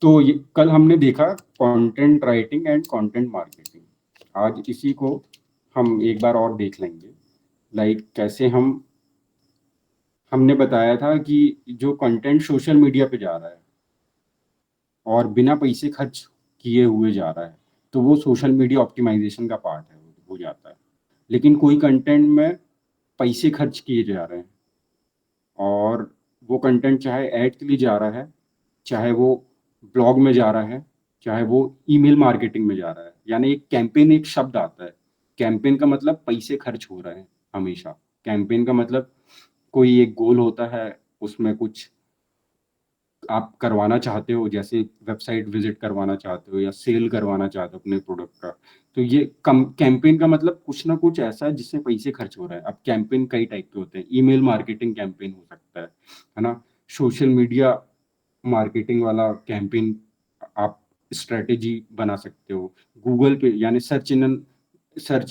तो ये कल हमने देखा content writing and content marketing. आज इसी को हम एक बार और देख लेंगे। कैसे हमने बताया था कि जो कंटेंट सोशल मीडिया पे जा रहा है और बिना पैसे खर्च किए हुए जा रहा है, तो वो सोशल मीडिया ऑप्टिमाइजेशन का पार्ट है, हो जाता है। लेकिन कोई कंटेंट में पैसे खर्च किए जा रहे हैं और वो कंटेंट चाहे ऐड के लिए जा रहा है, चाहे वो ब्लॉग में जा रहा है, चाहे वो ईमेल मार्केटिंग में जा रहा है। यानी एक कैंपेन, एक शब्द आता है। कैंपेन का मतलब पैसे खर्च हो रहे हैं हमेशा। कैंपेन का मतलब कोई एक गोल होता है, उसमें कुछ आप करवाना चाहते हो, जैसे वेबसाइट विजिट करवाना चाहते हो या सेल करवाना चाहते हो अपने प्रोडक्ट का। तो ये कम कैंपेन का मतलब कुछ ना कुछ ऐसा है जिससे पैसे खर्च हो रहे हैं। अब कैंपेन कई टाइप के होते हैं। ईमेल मार्केटिंग कैंपेन हो सकता है ना। सोशल मीडिया मार्केटिंग वाला कैंपेन आप स्ट्रेटेजी बना सकते हो। गूगल पे यानी सर्च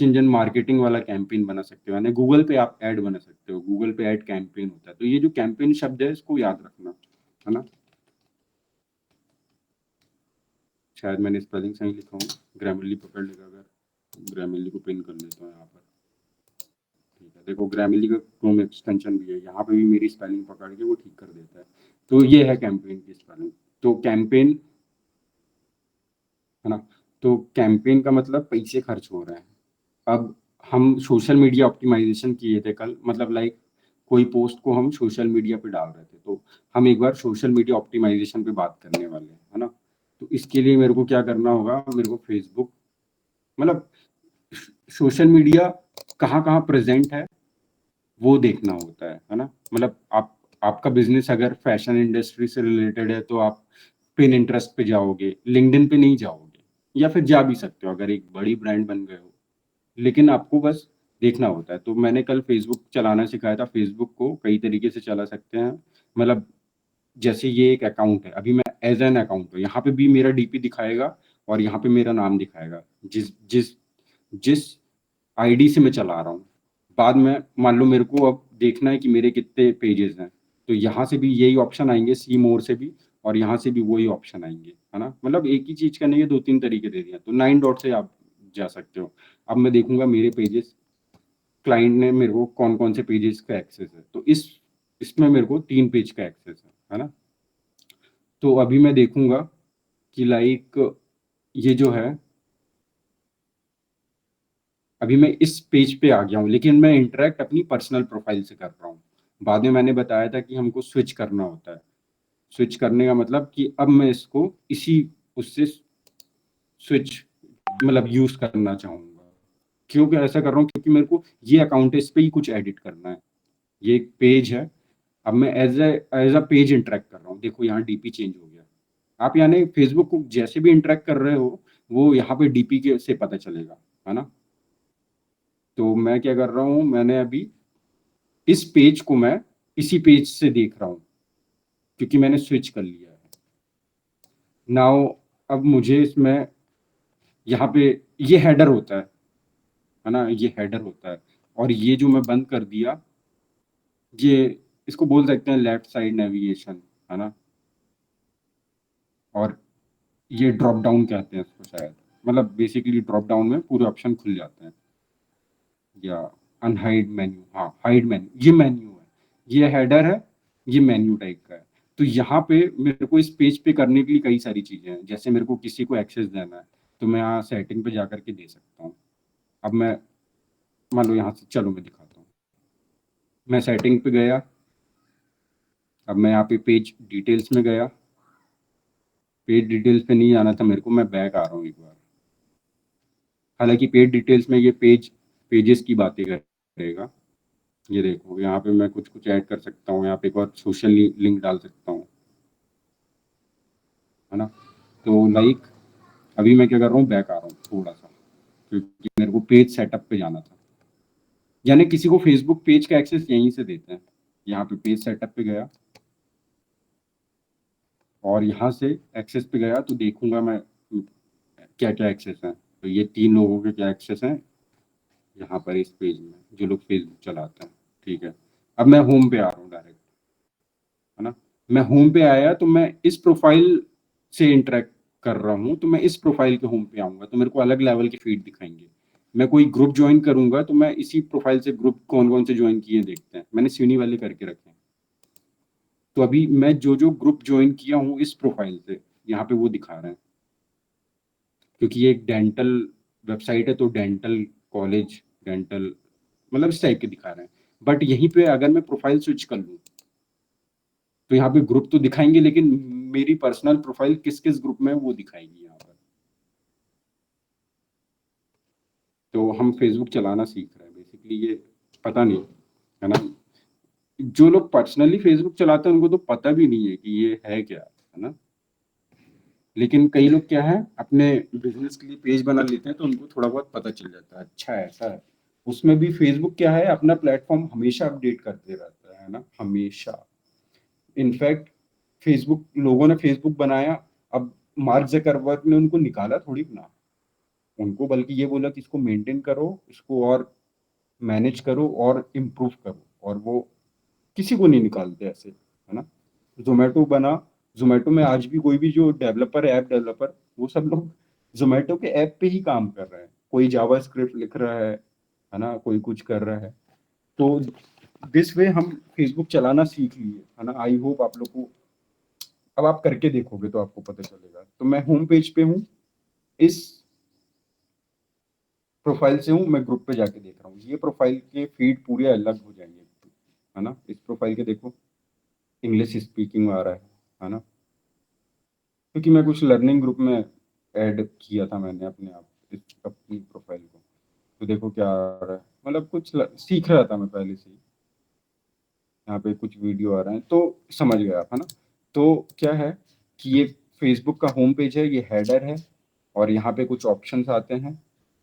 इंजन मार्केटिंग वाला कैंपेन बना सकते हो, यानी गूगल पे आप ऐड बना सकते हो। गूगल पे ऐड कैंपेन होता है। तो ये जो कैंपेन शब्द है इसको याद रखना, है ना। शायद मैंने स्पेलिंग सही लिखा हूँ। ग्रामरली पकड़ लेगा, अगर ग्रामरली को पिन कर लेता हूँ यहाँ पर। ठीक है, देखो ग्रामरली का क्रोम एक्सटेंशन भी है, यहाँ पे भी मेरी स्पेलिंग पकड़ के वो ठीक कर देता है। तो ये है कैंपेन की स्पेलिंग। तो कैंपेन, है ना। तो कैंपेन का मतलब पैसे खर्च हो रहे हैं। अब हम सोशल मीडिया ऑप्टिमाइजेशन किए थे कल, मतलब कोई पोस्ट को हम सोशल मीडिया पे डाल रहे थे, तो हम एक बार सोशल मीडिया ऑप्टिमाइजेशन पे बात करने वाले हैं, है ना। तो इसके लिए मेरे को क्या करना होगा, मेरे को फेसबुक, मतलब सोशल मीडिया कहाँ कहाँ प्रेजेंट है वो देखना होता है ना। मतलब आपका बिजनेस अगर फैशन इंडस्ट्री से रिलेटेड है तो आप पिन इंटरेस्ट पे जाओगे, लिंक्डइन पे नहीं जाओगे। या फिर जा भी सकते हो अगर एक बड़ी ब्रांड बन गए हो, लेकिन आपको बस देखना होता है। तो मैंने कल फेसबुक चलाना सिखाया था। फेसबुक को कई तरीके से चला सकते हैं। मतलब जैसे ये एक अकाउंट है, अभी मैं एज एन अकाउंट हूँ, यहाँ पे भी मेरा डीपी दिखाएगा और यहाँ पे मेरा नाम दिखाएगा, जिस जिस जिस आईडी से मैं चला रहा हूँ। बाद में मान लो मेरे को अब देखना है कि मेरे कितने पेजेस हैं, तो यहाँ से भी यही ऑप्शन आएंगे, सी मोर से भी, और यहाँ से भी वही ऑप्शन आएंगे, है ना। मतलब एक ही चीज करने के दो तीन तरीके दे दिया, तो 9 डॉट से आप जा सकते हो। अब मैं देखूंगा मेरे पेजेस, क्लाइंट ने मेरे को कौन कौन से पेजेस का एक्सेस है, तो इसमें मेरे को 3 पेज का एक्सेस है ना। तो अभी मैं देखूंगा कि ये जो है, अभी मैं इस पेज पे आ गया हूँ, लेकिन मैं इंटरेक्ट अपनी पर्सनल प्रोफाइल से कर रहा हूँ। बाद में मैंने बताया था कि हमको स्विच करना होता है। स्विच करने का मतलब कि अब मैं इसको इसी उससे स्विच, मतलब यूज करना चाहूंगा। क्यों क्या ऐसा कर रहा हूँ, क्योंकि मेरे को ये अकाउंट है, इस पे ही कुछ एडिट करना है। ये एक पेज है। अब मैं एज अ पेज इंटरेक्ट कर रहा हूँ। देखो यहाँ डीपी चेंज हो गया। आप यानी फेसबुक को जैसे भी इंटरेक्ट कर रहे हो, वो यहाँ पे डीपी के से पता चलेगा, है ना। तो मैं क्या कर रहा हूँ, मैंने अभी इस पेज को मैं इसी पेज से देख रहा हूँ, क्योंकि मैंने स्विच कर लिया है। नाउ अब मुझे इसमें यहाँ पे ये हेडर होता है ना, ये हेडर होता है। और ये जो मैं बंद कर दिया, ये इसको बोल सकते हैं लेफ्ट साइड नेविगेशन, है ना। और ये ड्रॉप डाउन कहते हैं इसको शायद। मतलब बेसिकली ड्रॉप डाउन में पूरे ऑप्शन खुल जाते हैं। या अनहाइड मेन्यू, हाँ हाइड मेन्यू, ये मेन्यू है, ये हेडर है, ये मेन्यू टाइप का है। तो यहाँ पे मेरे को इस पेज पे करने के लिए कई सारी चीजें हैं। जैसे मेरे को किसी को एक्सेस देना है, तो मैं यहाँ सेटिंग पे जा करके दे सकता हूँ। अब मैं मान लो यहाँ से, चलो मैं दिखाता हूँ। मैं सेटिंग पे गया, अब मैं यहाँ पे पेज डिटेल्स में गया। पेज डिटेल्स पे नहीं आना था मेरे को, मैं बैक आ रहा हूँ एक बार। हालांकि पेज डिटेल्स में ये पेजेस की बातें करेगा। ये देखो यहाँ पे मैं कुछ कुछ ऐड कर सकता हूँ, यहाँ पे एक और सोशल लिंक डाल सकता हूँ, है ना। तो अभी मैं क्या कर रहा हूँ, बैक आ रहा हूँ थोड़ा सा, क्योंकि मेरे को पेज सेटअप पे जाना था। यानी किसी को फेसबुक पेज का एक्सेस यहीं से देते हैं। यहाँ पे पेज सेटअप पे गया और यहाँ से एक्सेस पे गया, तो देखूंगा मैं क्या क्या एक्सेस है। तो ये 3 लोगों के क्या एक्सेस हैं यहाँ पर इस पेज में, जो लोग फेसबुक चलाते हैं। ठीक है, अब मैं होम पे आ रहा हूँ डायरेक्ट, है ना। मैं होम पे आया तो मैं इस प्रोफाइल से इंटरेक्ट कर रहा हूँ, तो मैं इस प्रोफाइल के होम पे आऊँगा, तो मेरे को अलग लेवल के फीड दिखाएँगे। मैं कोई ग्रुप जॉइन करूँगा, तो मैं इसी प्रोफाइल से ग्रुप कौन-कौन से जॉइन किए देखते हैं। मैंने श्रीनी वाले करके रखे हैं। तो अभी मैं जो-जो ग्रुप जॉइन किया हूँ इस प्रोफाइल से, यहाँ पे वो दिखा रहे हैं। क्योंकि ये एक डेंटल वेबसाइट है, तो डेंटल कॉलेज, डेंटल मतलब इस टाइप के दिखा रहे हैं। बट यहीं पे अगर मैं प्रोफाइल स्विच कर लूँ, तो यहाँ पे ग्रुप तो दिखाएँगे, लेकिन मेरी पर्सनल प्रोफाइल किस-किस ग्रुप में है वो दिखाएगी यहाँ पर। तो हम फेसबुक चलाना सीख रहे हैं बेसिकली, ये पता नहीं, है ना? जो लोग पर्सनली फेसबुक चलाते हैं उनको तो पता भी नहीं है कि ये है क्या, है ना? लेकिन कई लोग क्या है, अपने बिज़नेस के लिए पेज बना लेते हैं, तो उनको थोड़ा बहुत पता चल जाता है, अच्छा ऐसा है। उसमें भी फेसबुक क्या है, अपना प्लेटफ़ॉर्म हमेशा अपडेट करते रहता है ना? हमेशा। इनफैक्ट फेसबुक, लोगों ने फेसबुक बनाया, अब मार्क ज़करबर्ग ने उनको निकाला थोड़ी ना। उनको बल्कि ये बोला कि इसको मेंटेन करो, इसको और मैनेज करो और इम्प्रूव करो, और वो किसी को नहीं निकालते ऐसे, है ना? ज़ोमैटो बना, ज़ोमैटो में आज भी कोई भी जो डेवलपर है, ऐप डेवलपर, वो सब लोग ज़ोमैटो के ऐप पे ही काम कर रहे हैं। कोई जावास्क्रिप्ट लिख रहा है ना? कोई कुछ कर रहा है। तो दिस वे हम फेसबुक चलाना सीख लिए, है ना? आई होप आप लोग को, अब आप करके देखोगे तो आपको पता चलेगा। तो मैं होम पेज पे हूँ, इस प्रोफाइल से हूँ, मैं ग्रुप पे जाके देख रहा हूँ। ये प्रोफाइल के फीड पूरे अलग हो जाएँगे, है ना? इस प्रोफाइल के देखो, इंग्लिश स्पीकिंग आ रहा है ना? क्योंकि मैं कुछ लर्निंग ग्रुप में ऐड किया था मैंने अपने आप, इस अपनी प्रोफाइल को। तो देखो क्या आ रहा है, मतलब कुछ सीख रहा था मैं पहले से ही। यहाँ पे कुछ वीडियो आ रहे हैं, तो समझ गए आप, है ना? तो क्या है कि ये फेसबुक का होम पेज है, ये हेडर है, और यहाँ पे कुछ ऑप्शंस आते हैं,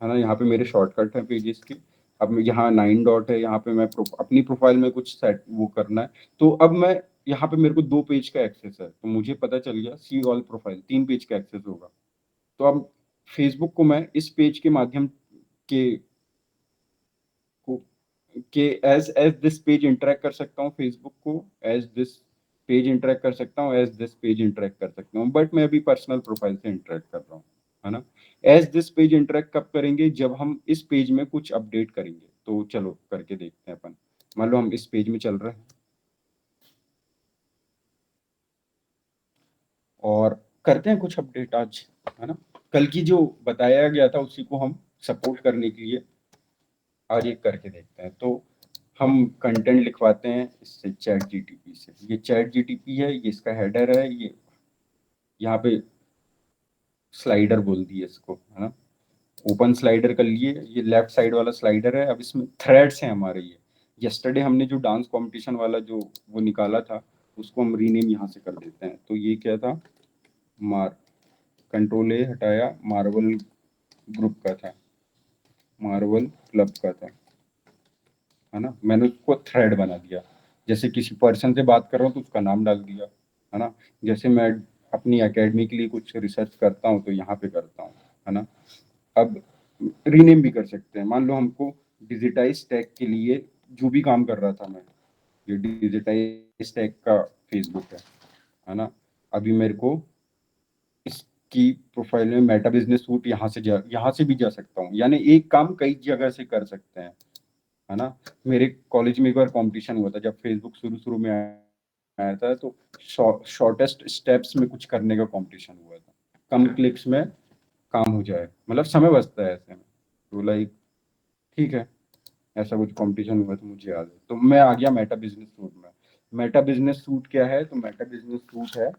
है ना? यहाँ पे मेरे शॉर्टकट है पेजेस के। अब यहाँ 9 डॉट है, यहाँ पे मैं अपनी प्रोफाइल में कुछ सेट वो करना है। तो अब मैं यहाँ पे मेरे को 2 पेज का एक्सेस है, तो मुझे पता चल गया सी ऑल प्रोफाइल 3 पेज का एक्सेस होगा। तो अब फेसबुक को मैं इस पेज के माध्यम के को के as as this page interact कर सकता हूँ, फेसबुक को एज़ दिस पेज इंटरैक्ट कर सकता हूँ, एज़ दिस पेज इंटरैक्ट कर सकता हूँ, बट मैं अभी पर्सनल प्रोफाइल से इंटरैक्ट कर रहा हूँ, है ना? एज़ दिस पेज इंटरैक्ट कब करेंगे? जब हम इस पेज में कुछ अपडेट करेंगे। तो चलो करके देखते हैं अपन। मान लो हम इस पेज में चल रहे हैं और करते हैं कुछ अपडेट आज, है ना? कल की जो बताया गया था उसी को हम सपोर्ट करने के लिए आज एक करके देखते हैं। तो हम कंटेंट लिखवाते हैं इससे, चैट जीटीपी से। ये चैट जीटीपी है, ये इसका हेडर है, ये यहाँ पे स्लाइडर बोल दिए इसको, है ना? ओपन स्लाइडर कर लिए, ये लेफ्ट साइड वाला स्लाइडर है। अब इसमें थ्रेड्स हैं हमारे ये। यस्टरडे हमने जो डांस कॉम्पिटिशन वाला जो वो निकाला था, उसको हम रीनेम यहाँ से कर देते हैं। तो ये क्या था? मार कंट्रोल ए हटाया, मार्वल ग्रुप का था, मार्वल क्लब का था, है ना? मैंने उसको थ्रेड बना दिया। जैसे किसी पर्सन से बात कर रहा हूँ तो उसका नाम डाल दिया, है ना? जैसे मैं अपनी एकेडमी के लिए कुछ रिसर्च करता हूँ तो यहाँ पे करता हूँ, है ना? अब रीनेम भी कर सकते हैं। मान लो हमको डिजिटाइज टैग के लिए जो भी काम कर रहा था मैं, ये डिजिटाइज टैग का फेसबुक है ना? अभी मेरे को इसकी प्रोफाइल में मेटा बिजनेस सूट यहाँ से भी जा सकता हूँ। यानी एक काम कई जगह से कर सकते हैं, है ना? मेरे कॉलेज में एक बार कॉम्पिटिशन हुआ था जब फेसबुक शुरू-शुरू में आया था, तो शॉर्टेस्ट स्टेप्स में कुछ करने का कॉम्पिटिशन हुआ था। कम क्लिक्स में काम हो जाए, मतलब समय बचता है ऐसे में। तो लाइक ठीक है, ऐसा कुछ कॉम्पिटिशन हुआ तो मुझे याद है। तो मैं आ गया मेटा बिज़नेस सूट में। मेटा बिज़नेस सूट क्या है? तो मेटा बिज़नेस सूट है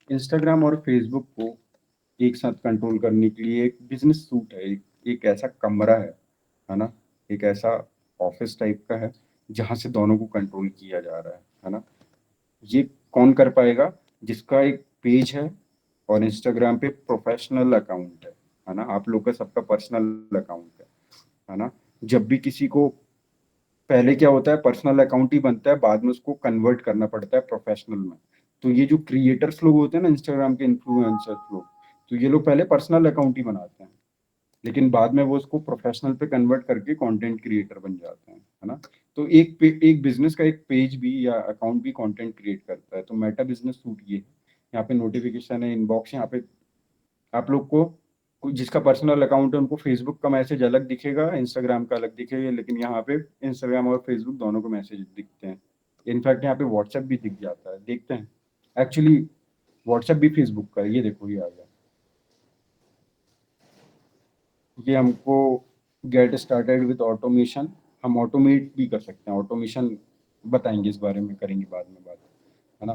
इंस्टाग्राम और फेसबुक को एक साथ कंट्रोल करने के लिए एक बिज़नेस सूट है, एक ऐसा कमरा है ना? एक ऐसा ऑफ़िस टाइप का है, जहाँ से दोनों को कंट्रोल किया जा रहा है ना? ये कौन कर पाएगा? जिसका एक पेज है और इंस्टाग्राम पे प्रोफ़ेशनल अकाउंट है ना? आप लोग का सबका पर्सनल अकाउंट है ना? जब भी किसी को, पहले क्या होता है, पर्सनल अकाउंट ही बनता है, बाद में उसको कन्वर्ट करना पड़ता है प्रोफ़ेशनल में। तो ये जो क्रिएटर्स लोग होते हैं ना, इंस्टाग्राम के इन्फ्लुएंसर्स लोग, तो ये लोग पहले पर्सनल अकाउंट ही बनाते हैं। लेकिन बाद में वो उसको प्रोफेशनल पे कन्वर्ट करके कंटेंट क्रिएटर बन जाते हैं, है ना? तो एक बिजनेस का एक पेज भी या अकाउंट भी कंटेंट क्रिएट करता है। तो मेटा बिजनेस सूट ये है। यहाँ पे नोटिफिकेशन है, इनबॉक्स, यहाँ पे आप लोग को जिसका पर्सनल अकाउंट है उनको फेसबुक का मैसेज अलग दिखेगा, इंस्टाग्राम का अलग दिखेगा, लेकिन यहाँ पे इंस्टाग्राम और फेसबुक दोनों को मैसेज दिखते हैं। इनफैक्ट यहाँ पे व्हाट्सएप भी दिख जाता है, देखते हैं। एक्चुअली व्हाट्सएप भी फेसबुक का है, ये देखो ये आ गया। ये हमको गेट स्टार्टेड विद ऑटोमेशन, हम ऑटोमेट भी कर सकते हैं, ऑटोमेशन बताएंगे, इस बारे में करेंगे बाद में बात, है ना।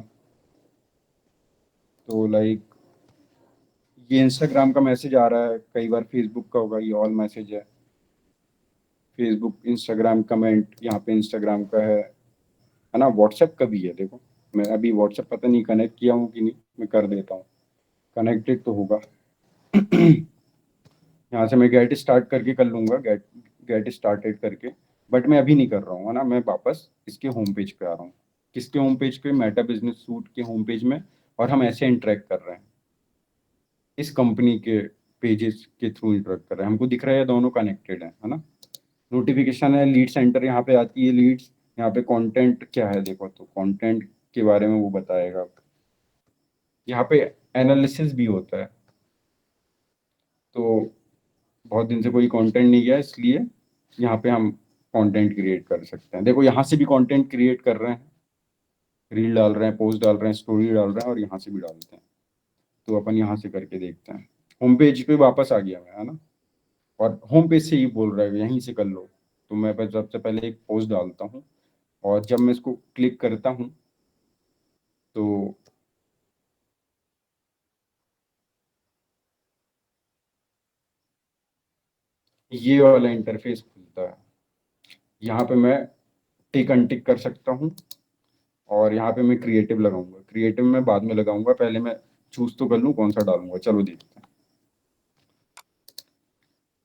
तो लाइक ये इंस्टाग्राम का मैसेज आ रहा है, कई बार फेसबुक का होगा, ये ऑल मैसेज है। फेसबुक, इंस्टाग्राम कमेंट, यहाँ पे इंस्टाग्राम का है ना। व्हाट्सएप का भी है, देखो मैं अभी व्हाट्सएप पता नहीं कनेक्ट किया हूँ कि नहीं, मैं कर देता हूँ, कनेक्टेड तो होगा। यहाँ से मैं गेट स्टार्ट करके कर लूंगा, गेट गेट स्टार्टेड करके। बट मैं अभी नहीं कर रहा हूँ, है ना, मैं वापस इसके होम पेज पे आ रहा हूँ। किसके होम पेज पे? मेटा बिजनेस सूट के होम पेज में। और हम ऐसे इंटरेक्ट कर रहे हैं, इस कंपनी के पेजेस के थ्रू इंटरेक्ट कर रहे हैं, हमको दिख रहा है दोनों कनेक्टेड है ना। नोटिफिकेशन है, लीड सेंटर यहाँ पे आती है, लीड्स। यहाँ पे कंटेंट क्या है देखो, तो कंटेंट के बारे में वो बताएगा। यहाँ पे एनालिसिस भी होता है। तो बहुत दिन से कोई कंटेंट नहीं गया, इसलिए यहाँ पे हम कंटेंट क्रिएट कर सकते हैं। देखो यहाँ से भी कंटेंट क्रिएट कर रहे हैं, रील डाल रहे हैं, पोस्ट डाल रहे हैं, स्टोरी डाल रहे हैं, और यहाँ से भी डालते हैं। तो अपन यहाँ से करके देखते हैं। होम पेज पे वापस आ गया मैं, है ना। और होम पेज से ही बोल रहा है यहीं से कर लो। तो मैं बस सबसे पहले एक पोस्ट डालता हूँ, और जब मैं इसको क्लिक करता हूँ तो ये वाला इंटरफेस खुलता है। यहाँ पे मैं टिक अनटिक कर सकता हूँ, और यहाँ पे मैं क्रिएटिव लगाऊंगा। क्रिएटिव मैं बाद में लगाऊंगा, पहले मैं चूज तो कर लूँ कौन सा डालूंगा, चलो देखते हैं।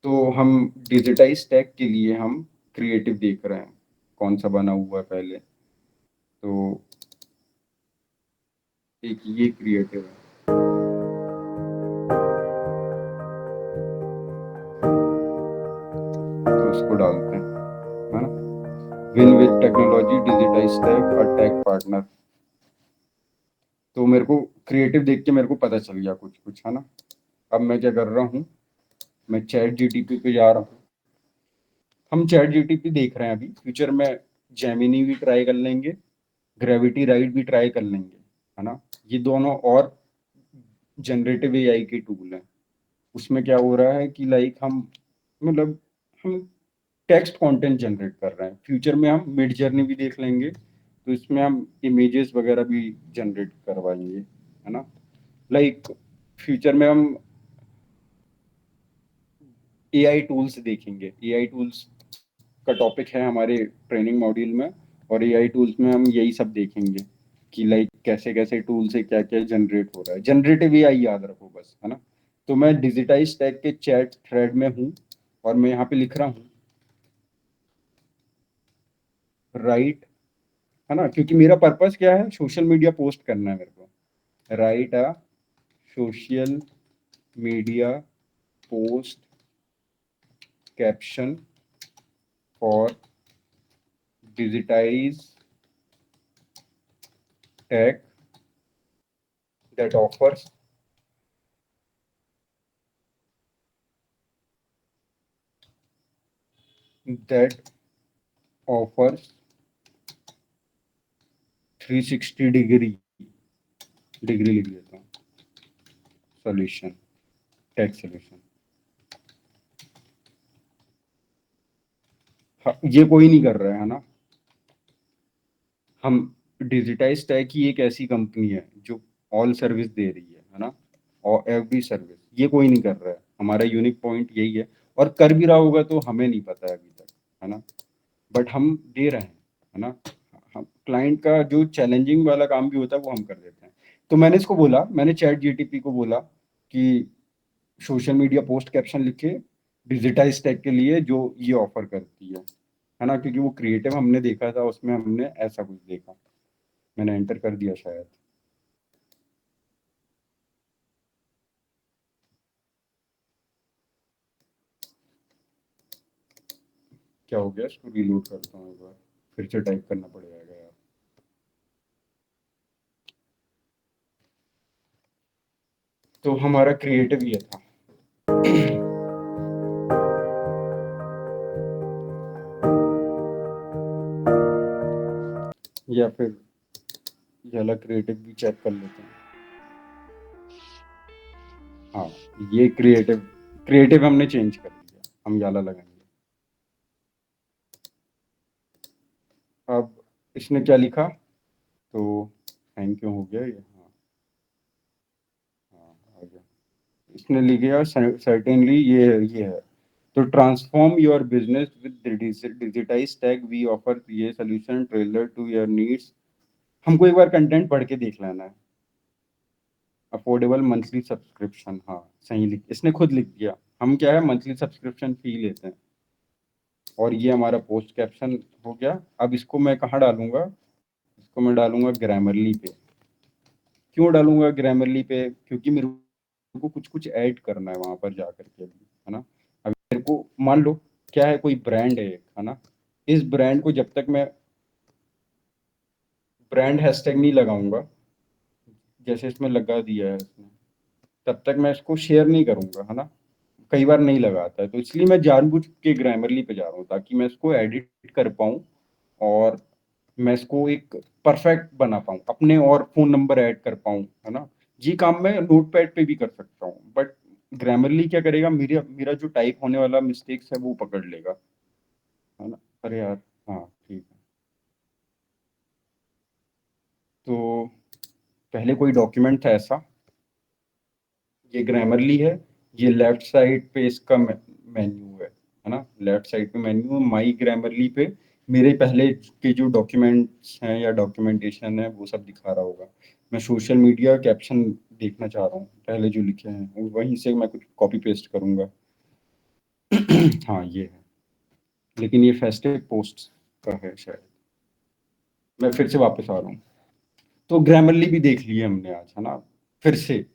तो हम डिजिटाइज टैग के लिए हम क्रिएटिव देख रहे हैं कौन सा बना हुआ है पहले। तो एक ये क्रिएटिव है, तो उसको डालते हैं, है ना। Win with technology digitise tag और टैग पार्टनर। तो मेरे को क्रिएटिव देख के मेरे को पता चल गया कुछ कुछ, है ना। अब मैं क्या कर रहा हूँ, मैं चैट जीटीपी पे जा रहा हूँ। हम चैट जीटीपी देख रहे हैं अभी, फ्यूचर में जेमिनी भी ट्राई कर लेंगे, ग्रेविटी राइड भी ट्राई कर लेंगे, है ना। ये दोनों और जनरेटिव एआई के टूल हैं। उसमें क्या हो रहा है कि लाइक हम, मतलब हम टेक्स्ट कंटेंट जनरेट कर रहे हैं। फ्यूचर में हम मिड जर्नी भी देख लेंगे, तो इसमें हम इमेजेस वगैरह भी जनरेट करवाएंगे, है ना। लाइक फ्यूचर में हम एआई टूल्स देखेंगे। एआई टूल्स का टॉपिक है हमारे ट्रेनिंग मॉड्यूल में, और एआई टूल्स में हम यही सब देखेंगे कि लाइक कैसे कैसे टूल से क्या क्या जनरेट हो रहा है। जनरेटिव एआई याद रखो बस, है ना। तो मैं डिजिटाइज टैग के चैट थ्रेड में हूँ, और मैं यहाँ पे लिख रहा हूँ राइट, है ना, क्योंकि मेरा पर्पस क्या है, सोशल मीडिया पोस्ट करना है मेरे को। Right a social media post caption for digitise tag that offers that offers 360 degree लिख देता हूँ, सॉल्यूशन, टैग सॉल्यूशन। हाँ, ये कोई नहीं कर रहा है ना। हम डिजिटाइज टैग की एक ऐसी कंपनी है जो ऑल सर्विस दे रही है ना, और एवरी सर्विस, ये कोई नहीं कर रहा है। हमारा यूनिक पॉइंट यही है, और कर भी रहा होगा तो हमें नहीं पता है अभी तक, है ना। बट हम दे रहे हैं, है ना। हम क्लाइंट का जो चैलेंजिंग वाला काम भी होता है वो हम कर देते हैं। तो मैंने इसको बोला, मैंने चैट जीटीपी को बोला कि सोशल मीडिया पोस्ट कैप्शन लिखे डिजिटाइज टैग के लिए जो ये ऑफर करती है ना, क्योंकि वो क्रिएटिव हमने देखा था, उसमें हमने ऐसा कुछ देखा। मैंने एंटर कर दिया शायद। क्या हो गया, इसको रीलोड करता हूँ एक बार, फिर से टाइप करना पड़ेगा यार। तो हमारा क्रिएटिव ये था। या फिर ये वाला क्रिएटिव भी चेक कर लेते हैं। हाँ, ये क्रिएटिव क्रिएटिव हमने चेंज कर दिया, हम ये वाला लगाएंगे। अब इसने क्या लिखा, तो थैंक यू हो गया ये। हाँ, हाँ आ गया। इसने लिखा सर्टेनली ये है। तो transform your business with digitize tag, we offer ये solution tailored to your needs. हमको एक बार कंटेंट पढ़ के देख लेना है। अफोर्डेबल मंथली सब्सक्रिप्शन, हाँ सही लिख, इसने खुद लिख दिया। हम क्या है, मंथली सब्सक्रिप्शन फी लेते हैं। और ये हमारा पोस्ट कैप्शन हो गया। अब इसको मैं कहाँ डालूंगा, इसको मैं डालूंगा ग्रामरली पे। क्यों डालूंगा ग्रामरली पे, क्योंकि मेरे को कुछ कुछ ऐड करना है वहां पर जा करके अभी, है ना। अब मेरे को मान लो क्या है, कोई ब्रांड है ना। इस ब्रांड को जब तक मैं ब्रांड हैशटैग नहीं लगाऊंगा, जैसे इसमें लगा दिया है इसने, तब तक मैं इसको शेयर नहीं करूंगा, है ना। कई बार नहीं लगाता है, तो इसलिए मैं जानबूझ के ग्रामरली पे जा रहा हूँ, ताकि मैं इसको एडिट कर पाऊँ और मैं इसको एक परफेक्ट बना पाऊँ अपने, और फोन नंबर ऐड कर पाऊँ, है ना। ये काम मैं नोटपैड पे भी कर सकता हूँ, बट ग्रामरली क्या करेगा, मेरा मेरा जो टाइप होने वाला मिस्टेक्स है वो पकड़ लेगा, है ना। अरे यार, हाँ ठीक है। तो पहले कोई डॉक्यूमेंट था ऐसा, ये ग्रामरली है। ये लेफ्ट साइड पे इसका मेन्यू है ना। लेफ्ट साइड पे मेन्यू, माई ग्रामरली पे मेरे पहले के जो डॉक्यूमेंट्स हैं या डॉक्यूमेंटेशन है वो सब दिखा रहा होगा। मैं सोशल मीडिया कैप्शन देखना चाह रहा हूँ, पहले जो लिखे हैं वहीं से मैं कुछ कॉपी पेस्ट करूंगा। हाँ ये है, लेकिन ये फेस्टिव पोस्ट का है शायद। मैं फिर से वापस आ रहा हूँ। तो ग्रामरली भी देख लिए हमने आज, है ना। फिर से,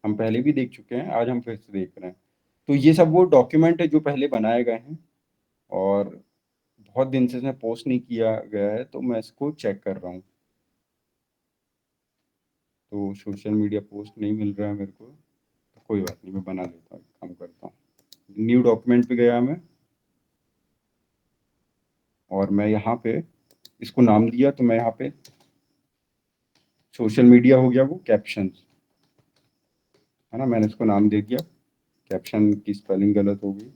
हम पहले भी देख चुके हैं, आज हम फिर से देख रहे हैं। तो ये सब वो डॉक्यूमेंट है जो पहले बनाए गए हैं, और बहुत दिन से इसमें पोस्ट नहीं किया गया है, तो मैं इसको चेक कर रहा हूँ। तो सोशल मीडिया पोस्ट नहीं मिल रहा है मेरे को, तो कोई बात नहीं, मैं बना लेता हूँ, काम करता हूँ। न्यू डॉक्यूमेंट पे गया मैं, और मैं यहाँ पे इसको नाम दिया, तो मैं यहाँ पे सोशल मीडिया हो गया वो कैप्शन, है ना। मैंने इसको नाम दे दिया, कैप्शन की स्पेलिंग गलत हो गई,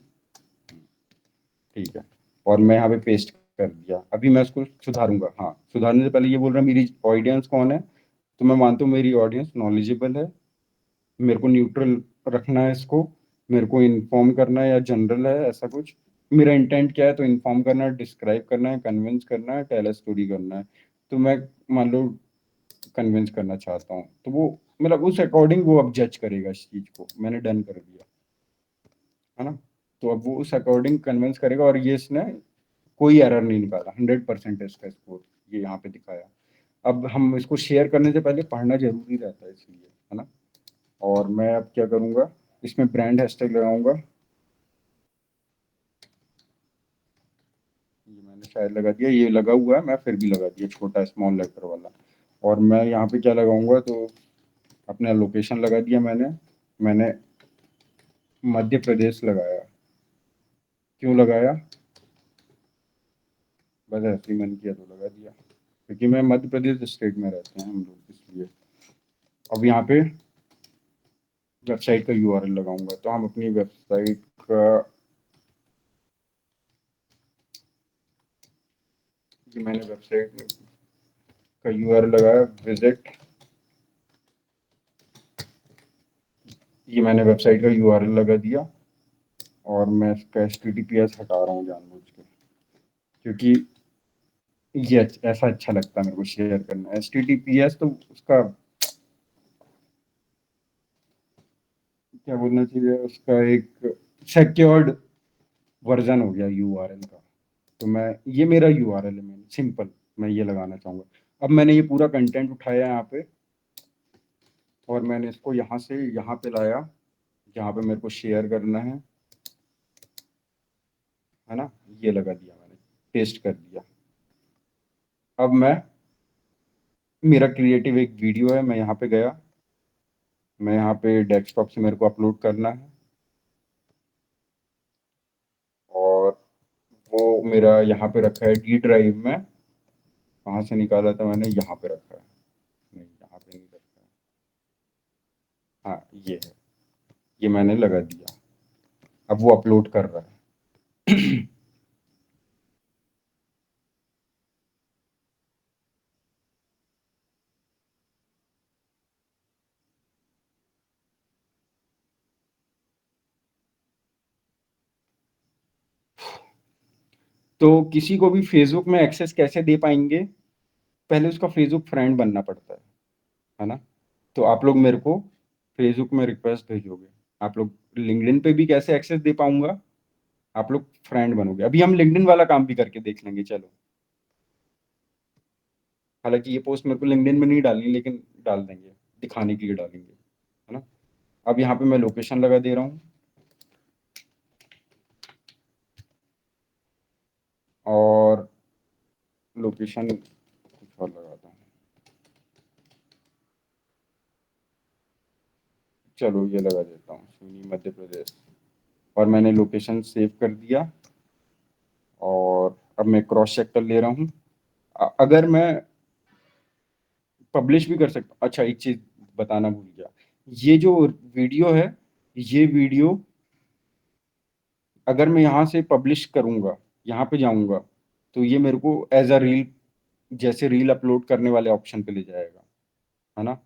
ठीक है। और मैं यहाँ पे पेस्ट कर दिया। अभी मैं इसको सुधारूंगा। हाँ, सुधारने से पहले ये बोल रहा है मेरी ऑडियंस कौन है, तो मैं मानता हूँ मेरी ऑडियंस नॉलेजेबल है। मेरे को न्यूट्रल रखना है इसको, मेरे को इन्फॉर्म करना है या जनरल है, ऐसा कुछ। मेरा इंटेंट क्या है, तो इन्फॉर्म करना है, डिस्क्राइब करना है, कन्विंस करना है, टेल अ स्टोरी करना है। तो मैं मान लो कन्विंस करना चाहता हूँ, तो वो मतलब उस अकॉर्डिंग वो अब जज करेगा इस चीज को। मैंने डन कर दिया, है ना। तो अब वो उस अकॉर्डिंग कन्विंस करेगा, और ये इसने कोई एरर नहीं निकाला, 100% है इसका स्कोर, ये यहाँ पे दिखाया। अब हम इसको शेयर करने से पहले पढ़ना जरूरी रहता है, इसलिए, है ना। और मैं अब क्या करूँगा, इसमें ब्रांड हैशटैग लगाऊंगा। ये मैंने शायद लगा दिया, ये लगा हुआ है, मैं फिर भी लगा दिया छोटा स्मॉल लेटर वाला। और मैं यहाँ पे क्या लगाऊंगा, तो अपना लोकेशन लगा दिया मैंने। मैंने मध्य प्रदेश लगाया। क्यों लगाया, बस ऐसे ही मन किया तो लगा दिया, क्योंकि मैं मध्य प्रदेश स्टेट में रहते हैं हम लोग, इसलिए। अब यहाँ पे वेबसाइट का यूआरएल लगाऊंगा, तो हम अपनी वेबसाइट का, ये मैंने वेबसाइट का यूआरएल लगाया, विजिट। ये मैंने वेबसाइट का यूआरएल लगा दिया, और मैं इसका HTTPS हटा रहा हूँ जानबूझ के, क्योंकि ये ऐसा अच्छा लगता है मेरे को शेयर करना। HTTPS तो उसका क्या बोलना चाहिए, उसका एक सिक्योर्ड वर्जन हो गया यूआरएल का। तो मैं, ये मेरा यूआरएल है, मैंने सिंपल, मैं ये लगाना चाहूंगा। अब मैंने ये पूरा कंटेंट उठाया यहाँ पे, और मैंने इसको यहाँ से यहाँ पे लाया, जहाँ पे मेरे को शेयर करना है ना। ये लगा दिया मैंने, पेस्ट कर दिया। अब मैं, मेरा क्रिएटिव एक वीडियो है, मैं यहाँ पे गया, मैं यहाँ पे डेस्कटॉप से मेरे को अपलोड करना है, और वो मेरा यहाँ पे रखा है डी ड्राइव में। कहाँ से निकाला था मैंने, यहाँ पे रखा है, नहीं यहाँ पे नहीं रखा है, हाँ ये है, ये मैंने लगा दिया। अब वो अपलोड कर रहा है। तो किसी को भी फेसबुक में एक्सेस कैसे दे पाएंगे? पहले उसका फेसबुक फ्रेंड बनना पड़ता है ना? तो आप लोग मेरे को फेसबुक में रिक्वेस्ट भेजोगे। आप लोग लिंक्डइन पे भी कैसे एक्सेस दे पाऊंगा? आप लोग फ्रेंड बनोगे। अभी हम लिंक्डइन वाला काम भी करके देख लेंगे, चलो। हालांकि ये पोस्ट मेरे को लिंक्डइन में नहीं डालनी, लेकिन डाल देंगे, दिखाने के लिए डालेंगे, है ना? अब यहाँ पे मैं लोकेशन लगा दे रहा हूँ, और लोकेशन कुछ और लगाता हूँ। चलो ये लगा देता हूँ, सुनी मध्य प्रदेश। और मैंने लोकेशन सेव कर दिया, और अब मैं क्रॉस चेक कर ले रहा हूँ। अगर मैं पब्लिश भी कर सकता हूँ। अच्छा, एक चीज बताना भूल गया, ये जो वीडियो है, ये वीडियो अगर मैं यहाँ से पब्लिश करूंगा, यहाँ पे जाऊंगा, तो ये मेरे को एज अ रील, जैसे रील अपलोड करने वाले ऑप्शन पे ले जाएगा, है ना?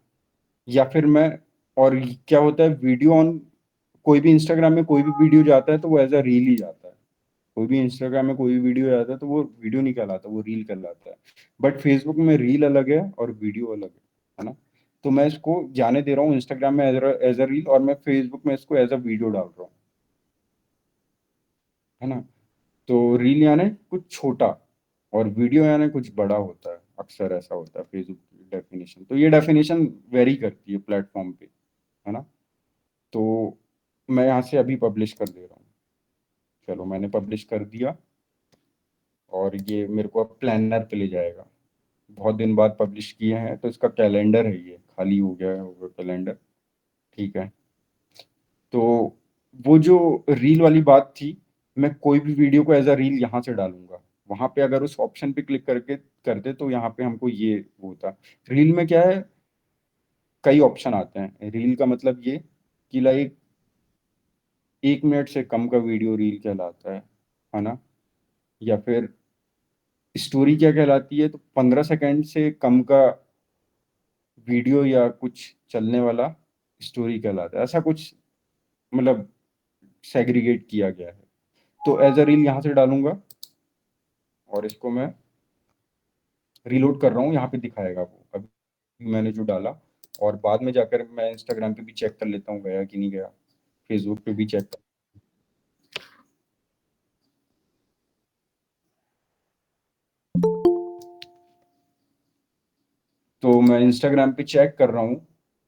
या फिर मैं, और क्या होता है, वीडियो ऑन, कोई भी इंस्टाग्राम में कोई भी वीडियो जाता है तो वो एज अ रील ही जाता है। कोई भी इंस्टाग्राम में कोई भी वीडियो जाता है तो वो वीडियो नहीं कहलाता, वो रील कहलाता है। बट फेसबुक में रील अलग है और वीडियो अलग है ना? तो मैं इसको जाने दे रहा हूँ इंस्टाग्राम में एज अ रील, और मैं फेसबुक में इसको एज अ वीडियो डाल रहा हूँ, है ना? तो रील यानी कुछ छोटा, और वीडियो यानी कुछ बड़ा होता है, अक्सर ऐसा होता है फेसबुक की डेफिनेशन। तो ये डेफिनेशन वेरी करती है प्लेटफॉर्म पे, है ना? तो मैं यहाँ से अभी पब्लिश कर दे रहा हूँ। चलो मैंने पब्लिश कर दिया, और ये मेरे को अब प्लानर पे ले जाएगा। बहुत दिन बाद पब्लिश किए हैं, तो इसका कैलेंडर है, ये खाली हो गया होगा कैलेंडर। ठीक है। तो वो जो रील वाली बात थी, मैं कोई भी वीडियो को एज अ रील यहाँ से डालूंगा। वहां पे अगर उस ऑप्शन पे क्लिक करके करते तो यहाँ पे हमको ये वो होता। रील में क्या है, कई ऑप्शन आते हैं। रील का मतलब ये कि लाइक 1 मिनट से कम का वीडियो रील कहलाता है ना? या फिर स्टोरी क्या कहलाती है, तो 15 सेकंड से कम का वीडियो या कुछ चलने वाला स्टोरी कहलाता है, ऐसा कुछ, मतलब सेग्रीगेट किया गया है। तो एज अ रील यहाँ से डालूंगा, और इसको मैं रीलोड कर रहा हूँ, यहाँ पे दिखाएगा वो अभी मैंने जो डाला। और बाद में जाकर मैं इंस्टाग्राम पे भी चेक कर लेता हूँ गया कि नहीं गया, फेसबुक पे भी चेक कर। तो मैं इंस्टाग्राम पे चेक कर रहा हूँ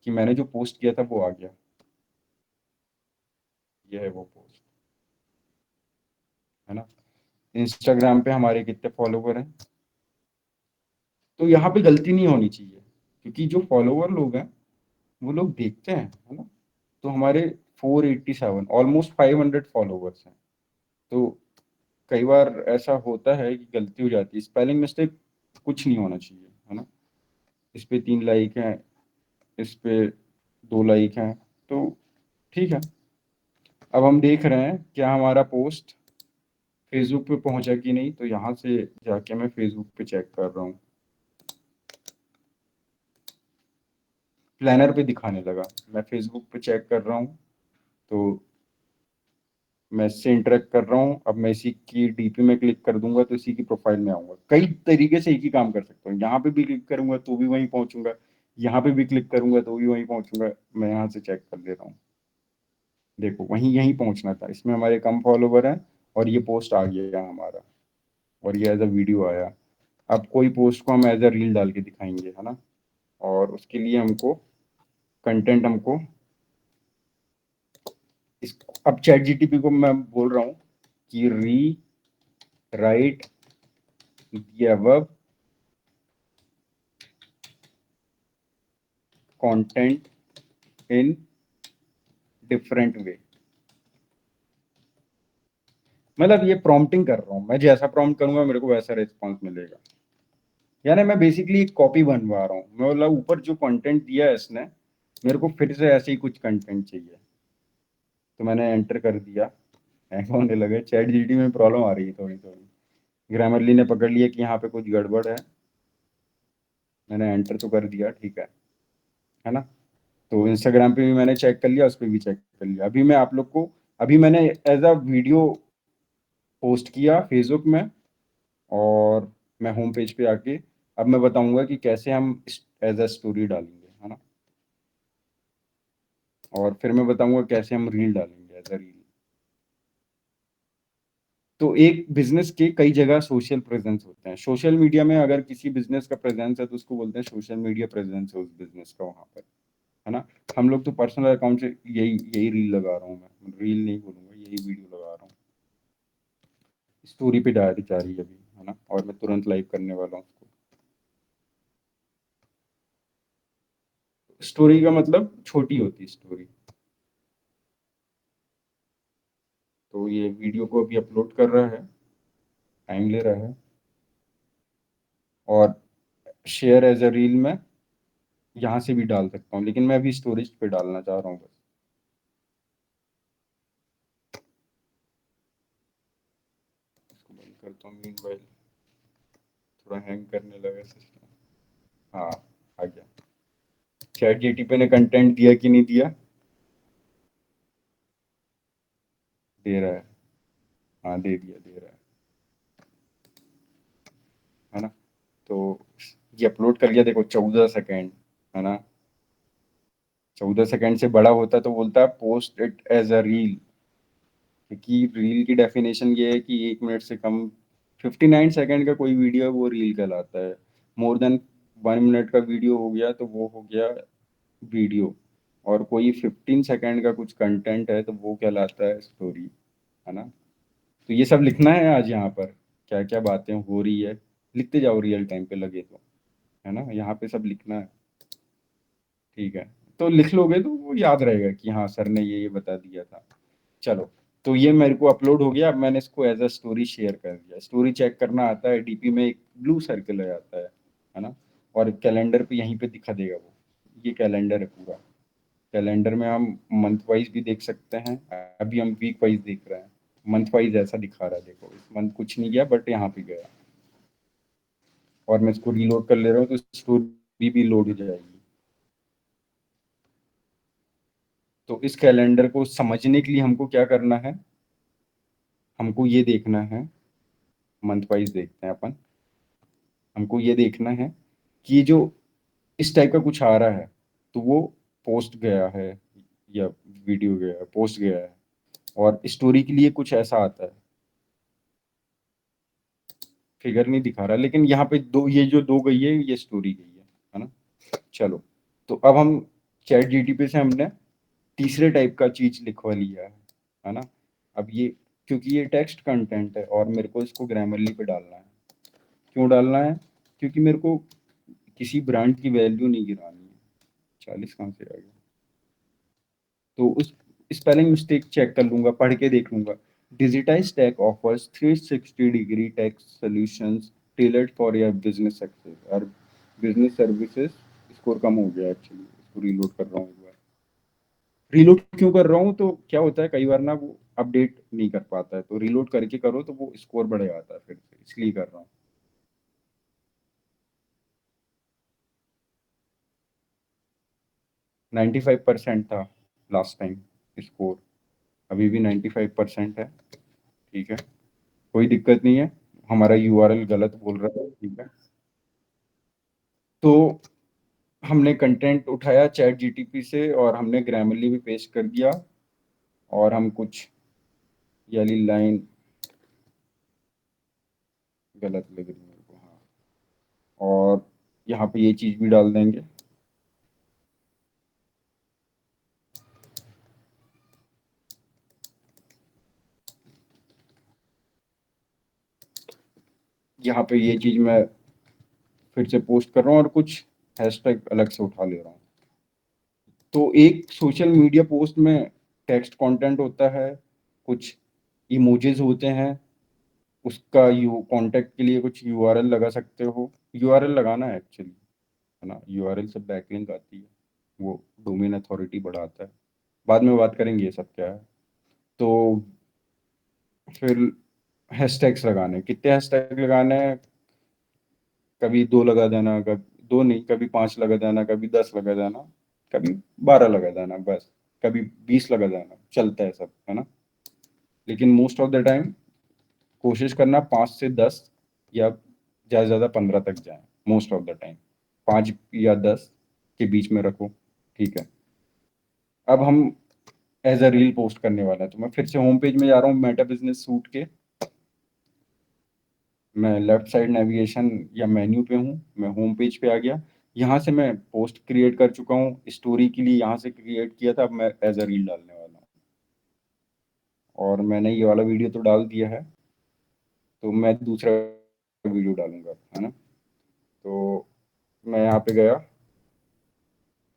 कि मैंने जो पोस्ट किया था वो आ गया। ये है वो पोस्ट, है ना? इंस्टाग्राम पे हमारे कितने फॉलोवर हैं? तो यहाँ पे गलती नहीं होनी चाहिए, क्योंकि जो फॉलोवर लोग हैं वो लोग देखते हैं, है ना? तो हमारे 487, ऑलमोस्ट 500 फॉलोवर्स हैं। तो कई बार ऐसा होता है कि गलती हो जाती है, स्पेलिंग मिस्टेक कुछ नहीं होना चाहिए, है ना? इस पे 3 लाइक हैं, इस पे 2 लाइक हैं, तो ठीक है। अब हम देख रहे हैं क्या हमारा पोस्ट फेसबुक पे पहुंचा कि नहीं, तो यहाँ से जाके मैं फेसबुक पे चेक कर रहा हूँ। प्लानर पे दिखाने लगा, मैं फेसबुक पे चेक कर रहा हूँ। तो मैं इससे इंटरेक्ट कर रहा हूँ। अब मैं इसी की डीपी में क्लिक कर दूंगा तो इसी की प्रोफाइल में आऊंगा। कई तरीके से एक ही काम कर सकता हूँ, यहाँ पे भी क्लिक करूंगा तो भी वहीं पहुंचूंगा, यहाँ पे भी क्लिक करूंगा तो भी वहीं पहुंचूंगा। मैं यहाँ से चेक कर ले रहा हूँ, देखो वहीं यहीं पहुंचना था, इसमें हमारे कम फॉलोवर हैं, और ये पोस्ट आ गया हमारा, और ये एज अ वीडियो आया। अब कोई पोस्ट को हम एज अ रील डाल के दिखाएंगे, है ना? और उसके लिए हमको कंटेंट, हमको इस, अब चैट जीटीपी को मैं बोल रहा हूँ कि री right the above content in different way. मतलब ये प्रॉम्प्टिंग कर रहा हूँ मैं, जैसा प्रॉम्प्ट करूंगा मेरे को वैसा रिस्पॉन्स मिलेगा। यानी मैं बेसिकली एक कॉपी बनवा रहा हूँ मैं, मतलब ऊपर जो कंटेंट दिया है इसने, मेरे को फिर से ऐसे ही कुछ कंटेंट चाहिए। तो मैंने एंटर कर दिया, हैंग होने लगे। चैट जीटी में प्रॉब्लम आ रही है थोड़ी थोड़ी। ग्रामरली ने पकड़ लिया कि यहाँ पे कुछ गड़बड़ है। मैंने एंटर तो कर दिया, ठीक है ना। तो इंस्टाग्राम पे भी मैंने चेक कर लिया, उस पर भी चेक कर लिया। अभी मैं आप लोग को, अभी मैंने एज अ वीडियो पोस्ट किया फेसबुक में, और मैं होम पेज पे आके अब मैं बताऊंगा कि कैसे हम एज अ स्टोरी डालेंगे, है ना। और फिर मैं बताऊंगा कैसे हम रील डालेंगे एज अ रील। तो एक बिजनेस के कई जगह सोशल प्रेजेंस होते हैं। सोशल मीडिया में अगर किसी बिजनेस का प्रेजेंस है तो उसको बोलते हैं सोशल मीडिया प्रेजेंस है उस बिजनेस का वहां पर, है ना। हम लोग तो पर्सनल अकाउंट से यही यही रील लगा रहा हूँ मैं, रील नहीं बोलूंगा, यही वीडियो लगा रहा हूँ। स्टोरी पे डायरेक्ट जा रही है अभी, है ना, और मैं तुरंत लाइव करने वाला हूँ उसको। स्टोरी का मतलब छोटी होती है स्टोरी। तो ये वीडियो को अभी अपलोड कर रहा है, टाइम ले रहा है। और शेयर एज अ रील में यहाँ से भी डाल सकता हूँ, लेकिन मैं अभी स्टोरेज पे डालना चाह रहा हूँ बस। इसको बंद करता हूँ मीनवाइल, थोड़ा हैंग करने लगा सिस्टम। हाँ, आ गया। चैट जीटीपी ने कंटेंट दिया कि नहीं दिया? दे रहा है। हाँ, दे दिया, दे रहा है ना। तो ये अपलोड कर लिया, देखो 14 सेकेंड, है ना। 14 सेकेंड से बड़ा होता तो बोलता है post it as a reel. क्योंकि रील की डेफिनेशन ये है कि 1 मिनट से कम, 59 सेकेंड का कोई वीडियो है वो रील कहलाता है। मोर देन 1 मिनट का वीडियो हो गया तो वो हो गया वीडियो। और कोई 15 सेकेंड का कुछ कंटेंट है तो वो कहलाता है स्टोरी, है ना। तो ये सब लिखना है आज यहाँ पर, क्या क्या बातें हो रही है, लिखते जाओ रियल टाइम पे लगे तो, है ना। यहाँ पे सब लिखना है, ठीक है। तो लिख लोगे तो वो याद रहेगा कि हाँ सर ने ये बता दिया था। चलो, तो ये मेरे को अपलोड हो गया। अब मैंने इसको एज अ स्टोरी शेयर कर दिया। स्टोरी चेक करना आता है, डीपी में एक ब्लू सर्कल आ जाता है ना। और कैलेंडर पे यहीं पे दिखा देगा वो। ये कैलेंडर है पूरा। कैलेंडर में हम मंथ वाइज भी देख सकते हैं, अभी हम वीक वाइज देख रहे हैं। मंथ वाइज ऐसा दिखा रहा है, देखो इस मंथ कुछ नहीं गया बट यहाँ पे गया। और मैं इसको रीलोड कर ले रहा हूँ तो स्टोरी भी लोड हो जाएगी। तो इस कैलेंडर को समझने के लिए हमको क्या करना है, हमको ये देखना है, मंथ वाइज देखते हैं अपन। हमको ये देखना है कि जो इस टाइप का कुछ आ रहा है तो वो पोस्ट गया है या वीडियो गया है, पोस्ट गया है। और स्टोरी के लिए कुछ ऐसा आता है, फिगर नहीं दिखा रहा लेकिन यहाँ पे दो, ये जो दो गई है ये स्टोरी गई है ना। चलो, तो अब हम चैट जीटीपी से हमने तीसरे टाइप का चीज लिखवा लिया है ना। अब ये, क्योंकि ये टेक्स्ट कंटेंट है और मेरे को इसको ग्रामरली पे डालना है। क्यों डालना है? क्योंकि मेरे को किसी ब्रांड की वैल्यू नहीं गिरानी है। 40 कहाँ से आ गया? तो उस स्पेलिंग मिस्टेक चेक कर लूंगा, पढ़ के देख लूंगा। Digitize tech offers 360 degree tech solutions tailored for your business success और बिजनेस सर्विसेज। स्कोर कम हो गया एक्चुअली, इसको रीलोड कर रहा हूँ एक बार। रीलोड क्यों कर रहा हूँ, तो क्या होता है कई बार ना वो अपडेट नहीं कर पाता है, तो रीलोड करके करो तो वो स्कोर बढ़ जाता है फिर से, इसलिए कर रहा हूँ। 95% था लास्ट टाइम स्कोर, अभी भी 95% है, ठीक है। कोई दिक्कत नहीं है, हमारा यूआरएल गलत बोल रहा है, ठीक है। तो हमने कंटेंट उठाया चैट जीटीपी से और हमने ग्रामरली भी पेस्ट कर दिया। और हम कुछ ये वाली लाइन गलत लग रही है मेरे को, हाँ। और यहाँ पे ये चीज भी डाल देंगे। यहाँ पे ये चीज मैं फिर से पोस्ट कर रहा हूँ और कुछ हैशटैग अलग से उठा ले रहा हूँ। तो एक सोशल मीडिया पोस्ट में टेक्स्ट कंटेंट होता है, कुछ इमोजीज होते हैं, उसका यू कांटेक्ट के लिए कुछ यूआरएल लगा सकते हो। यूआरएल लगाना है एक्चुअली, है ना, यूआरएल से बैकलिंक आती है, वो डोमेन अथॉरिटी बढ़ाता है। बाद में बात करेंगे ये सब क्या है। तो फिर हैशटैग्स लगाने, कितने हैशटैग लगाने हैं, कभी 2 लगा देना, कभी 2 नहीं, कभी 5 लगा देना, कभी 10 लगा देना, कभी 12 लगा देना बस, कभी 20 लगा देना, चलता है सब, है ना। लेकिन मोस्ट ऑफ द टाइम कोशिश करना 5 से 10 या ज़्यादा से ज़्यादा 15 तक जाए, मोस्ट ऑफ द टाइम 5 या 10 के बीच में रखो, ठीक है। अब हम एज अ रील पोस्ट करने वाला है, तो मैं फिर से होम पेज में जा रहा हूँ मेटा बिजनेस सूट के। मैं लेफ्ट साइड नेविगेशन या मेन्यू पे हूँ, मैं होम पेज पे आ गया। यहाँ से मैं पोस्ट क्रिएट कर चुका हूँ, स्टोरी के लिए यहाँ से क्रिएट किया था, अब मैं एज अ रील डालने वाला हूँ। और मैंने ये वाला वीडियो तो डाल दिया है, तो मैं दूसरा वीडियो डालूंगा, है ना। तो मैं यहाँ पे गया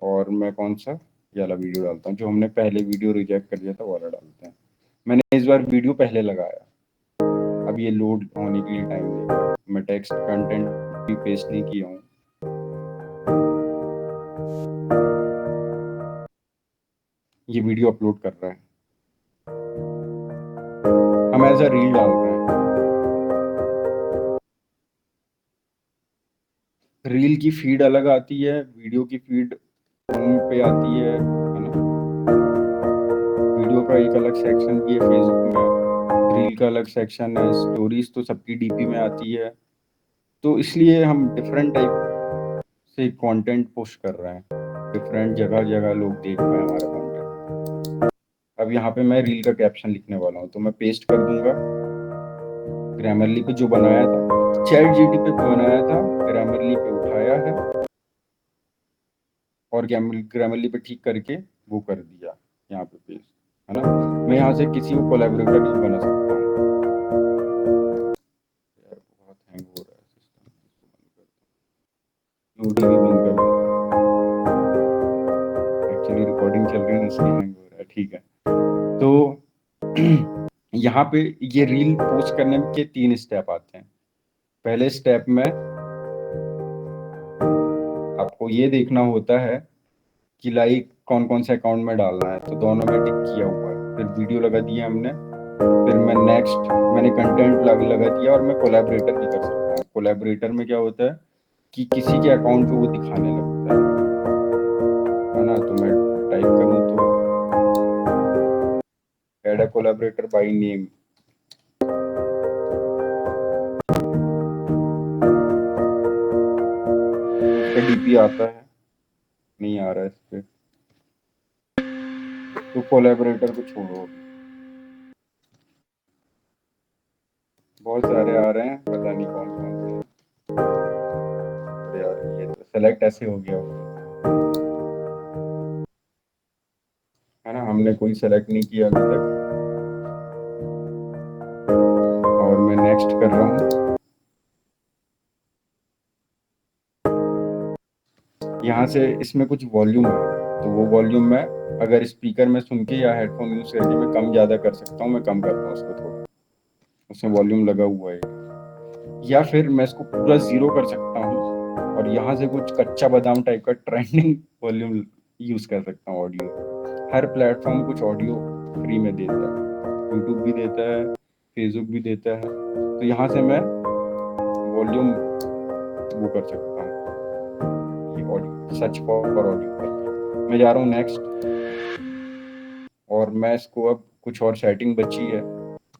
और मैं कौन सा ये वाला वीडियो डालता हूँ, जो हमने पहले वीडियो रिजेक्ट कर दिया था वो वाला डालते हैं। मैंने इस बार वीडियो पहले लगाया, अब ये लोड होने के लिए टाइम लेगा। मैं टेक्स्ट कंटेंट भी पेस्ट नहीं किया हूँ। ये वीडियो अपलोड कर रहा है, हम एज अ रील डाल रहे हैं। रील की फीड अलग आती है, वीडियो की फीड होम पे आती है ना। वीडियो का एक अलग सेक्शन भी है फेसबुक में, रील का अलग सेक्शन है, स्टोरीज तो सबकी डीपी में आती है। तो इसलिए हम डिफरेंट टाइप से कंटेंट पुश कर रहे हैं, डिफरेंट जगह जगह लोग देख पाए हमारा कंटेंट। अब यहाँ पे मैं रील का कैप्शन लिखने वाला हूँ, तो मैं पेस्ट कर दूंगा ग्रामरली पे जो बनाया था, चैट जीटी पे बनाया था, ग्रामरली पे उठाया है और ग्रामरली पे ठीक करके वो कर दिया यहाँ पे पेस्ट, है ना। मैं यहाँ से किसी को कोलैबोरेटर भी बना सकता हूँ। यार बहुत हैंग हो रहा है सिस्टम, नोटी भी बंद कर देता हूँ, एक्चुअली रिकॉर्डिंग चल रही है इसलिए हैंग हो रहा है, ठीक है। तो यहाँ पे ये रील पोस्ट करने के 3 स्टेप आते हैं। पहले स्टेप में आपको ये देखना होता है कि लाइक कौन कौन से अकाउंट में डालना है, तो दोनों में टिक किया हुआ है। फिर वीडियो लगा दिया हमने, फिर मैं नेक्स्ट मैंने कंटेंट लगा दिया, और मैं कोलैबोरेटर भी कर सकता हूँ। कोलैबोरेटर में क्या होता है कि किसी के अकाउंट पे वो दिखाने लगता है ना। तो मैं टाइप करूँ तो add a collaborator by name, उसका डीपी आता है, नहीं आ रहा है इस पे, तो कोलैबोरेटर को छोड़ो अभी। बहुत सारे आ रहे हैं, पता नहीं कौन कौन से हैं। अरे यार ये तो सेलेक्ट ऐसे हो गया होगा, है ना, हमने कोई सेलेक्ट नहीं किया अभी तक। और मैं नेक्स्ट कर रहा हूँ। यहाँ से इसमें कुछ वॉल्यूम है, तो वो वॉल्यूम मैं अगर स्पीकर में सुन के या हेडफोन यूज करके मैं कम ज़्यादा कर सकता हूँ, मैं कम करता हूँ उसको थोड़ा, उसमें वॉल्यूम लगा हुआ है। या फिर मैं इसको पूरा 0 कर सकता हूँ और यहाँ से कुछ कच्चा बादाम टाइप का ट्रेंडिंग वॉल्यूम यूज कर सकता हूँ ऑडियो। हर प्लेटफॉर्म कुछ ऑडियो फ्री में देता है, यूट्यूब भी देता है, फेसबुक भी देता है। तो यहाँ से मैं वॉल्यूम वो कर सकता हूँ, ये ऑडियो सर्च फॉर ऑडियो करके मैं जा रहा हूँ नेक्स्ट। और मैं इसको अब कुछ और सेटिंग बची है,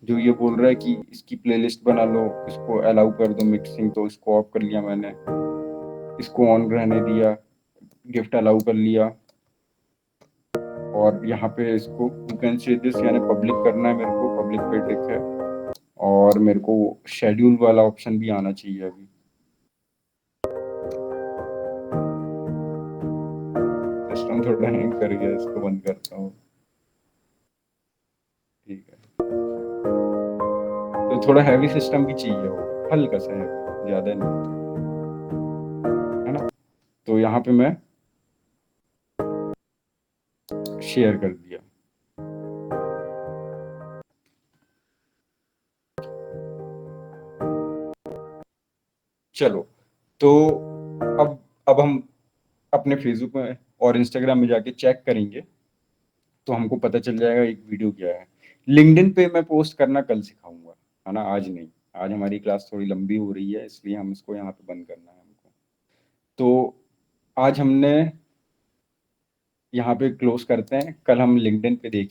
जो ये बोल रहा है कि इसकी प्लेलिस्ट बना लो, इसको अलाउ कर दो मिक्सिंग, तो इसको ऑफ कर लिया मैंने, इसको ऑन रहने दिया, गिफ्ट अलाउ कर लिया। और यहाँ पे इसको यू कैन से दिस यानी पब्लिक करना है, मेरे को पब्लिक पे टिक है। और मेरे को शेड्यूल वाला ऑप्शन भी आना चाहिए अभी। सिस्टम थोड़ा हैंग कर गया, इसको बंद करता हूँ, ठीक है। तो थोड़ा हैवी सिस्टम भी चाहिए होगा, हल्का सा हैवी, ज़्यादा नहीं, है ना। तो यहाँ पे मैं शेयर कर दिया। चलो, तो अब हम अपने फेसबुक में और इंस्टाग्राम में जाके चेक करेंगे, तो हमको पता चल जाएगा एक वीडियो क्या है। लिंक्डइन पे मैं पोस्ट करना कल सिखाऊंगा, है ना, आज नहीं। आज हमारी क्लास थोड़ी लंबी हो रही है, इसलिए हम इसको यहाँ पे बंद करना है हमको। तो आज हमने यहाँ पे क्लोज करते हैं, कल हम लिंक्डइन पे देखेंगे।